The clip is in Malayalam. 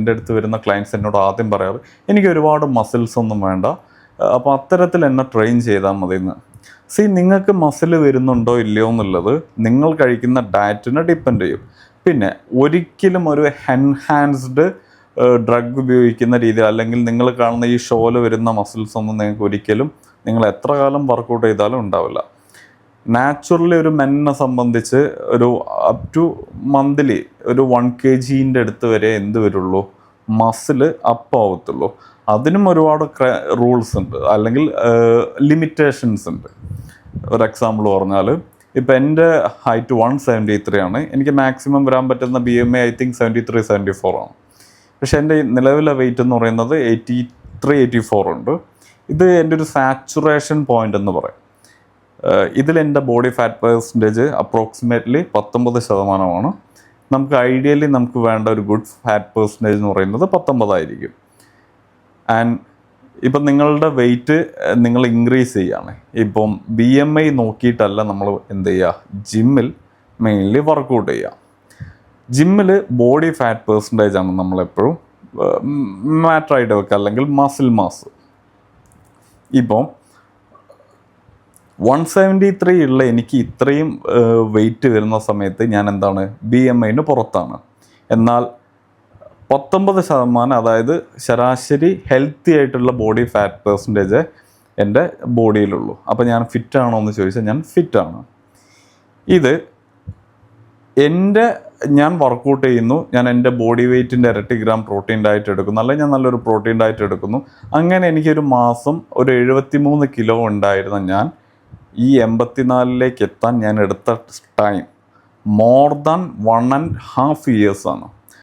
എൻ്റെ അടുത്ത് വരുന്ന ക്ലയൻസ് എന്നോട് ആദ്യം പറയാറ് എനിക്ക് ഒരുപാട് മസിൽസ് ഒന്നും വേണ്ട, അപ്പോൾ അത്തരത്തിൽ എന്നെ ട്രെയിൻ ചെയ്താൽ മതി എന്ന്. നിങ്ങൾക്ക് മസിൽ വരുന്നുണ്ടോ ഇല്ലയോ എന്നുള്ളത് നിങ്ങൾ കഴിക്കുന്ന ഡയറ്റിനെ ഡിപ്പെൻഡ് ചെയ്യും. പിന്നെ ഒരിക്കലും ഒരു എൻഹാൻസ്ഡ് ഡ്രഗ് ഉപയോഗിക്കുന്ന രീതിയിൽ അല്ലെങ്കിൽ നിങ്ങൾ കാണുന്ന ഈ ഷോയിൽ വരുന്ന മസിൽസ് ഒന്നും നിങ്ങൾക്ക് ഒരിക്കലും നിങ്ങൾ എത്ര കാലം വർക്കൗട്ട് ചെയ്താലും ഉണ്ടാവില്ല. നാച്ചുറലി ഒരു മെന്നെ സംബന്ധിച്ച് ഒരു അപ് ടു മന്ത്ലി ഒരു 1 kg അടുത്ത് വരെ എന്ത് വരുള്ളൂ, മസിൽ അപ്പ് ആവത്തുള്ളൂ. അതിനും ഒരുപാട് റൂൾസ് ഉണ്ട്, അല്ലെങ്കിൽ ലിമിറ്റേഷൻസ് ഉണ്ട്. ഒരു എക്സാമ്പിൾ പറഞ്ഞാൽ, ഇപ്പം എൻ്റെ ഹൈറ്റ് 173 ആണ്, എനിക്ക് മാക്സിമം വരാൻ പറ്റുന്ന BMI ഐ തിങ്ക് 73-74 ആണ്. പക്ഷെ എൻ്റെ നിലവിലെ വെയിറ്റ് എന്ന് പറയുന്നത് 83-84 ഉണ്ട്. ഇത് എൻ്റെ ഒരു സാച്ചുറേഷൻ പോയിന്റ് എന്ന് പറയും. ഇതിലെൻ്റെ ബോഡി ഫാറ്റ് പെർസെൻറ്റേജ് അപ്രോക്സിമേറ്റ്ലി 19%. നമുക്ക് ഐഡിയലി നമുക്ക് വേണ്ട ഒരു ഗുഡ് ഫാറ്റ് പെർസെൻറ്റേജ് എന്ന് പറയുന്നത് 19 ആയിരിക്കും. ആൻഡ് ഇപ്പം നിങ്ങളുടെ വെയിറ്റ് നിങ്ങൾ ഇൻക്രീസ് ചെയ്യുകയാണ്, ഇപ്പം BMI നോക്കിയിട്ടല്ല നമ്മൾ എന്ത് ചെയ്യുക, ജിമ്മിൽ മെയിൻലി വർക്കൗട്ട് ചെയ്യുക. ജിമ്മിൽ ബോഡി ഫാറ്റ് പെർസെൻറ്റേജ് ആണ് നമ്മളെപ്പോഴും മാറ്ററായിട്ട് വെക്കുക, അല്ലെങ്കിൽ മസിൽ മാസ്. ഇപ്പം 173 ഉള്ള എനിക്ക് ഇത്രയും വെയിറ്റ് വരുന്ന സമയത്ത് ഞാൻ എന്താണ്, BMIന് പുറത്താണ്. എന്നാൽ 19%, അതായത് ശരാശരി ഹെൽത്തി ആയിട്ടുള്ള ബോഡി ഫാറ്റ് പെർസെൻറ്റേജ് എൻ്റെ ബോഡിയിലുള്ളൂ. അപ്പോൾ ഞാൻ ഫിറ്റാണോ എന്ന് ചോദിച്ചാൽ ഞാൻ ഫിറ്റാണ്. ഇത് ഞാൻ വർക്കൗട്ട് ചെയ്യുന്നു, ഞാൻ എൻ്റെ ബോഡി വെയ്റ്റിൻ്റെ ഇരട്ടി ഗ്രാം പ്രോട്ടീൻ ഡയറ്റ് എടുക്കുന്നു, അല്ലെങ്കിൽ ഞാൻ നല്ലൊരു പ്രോട്ടീൻ ഡയറ്റ് എടുക്കുന്നു. അങ്ങനെ എനിക്കൊരു മാസം ഒരു 73 കിലോ ഉണ്ടായിരുന്ന ഞാൻ ഈ 84 എത്താൻ ഞാൻ എടുത്ത ടൈം മോർ ദാൻ 1.5 years ആണ്.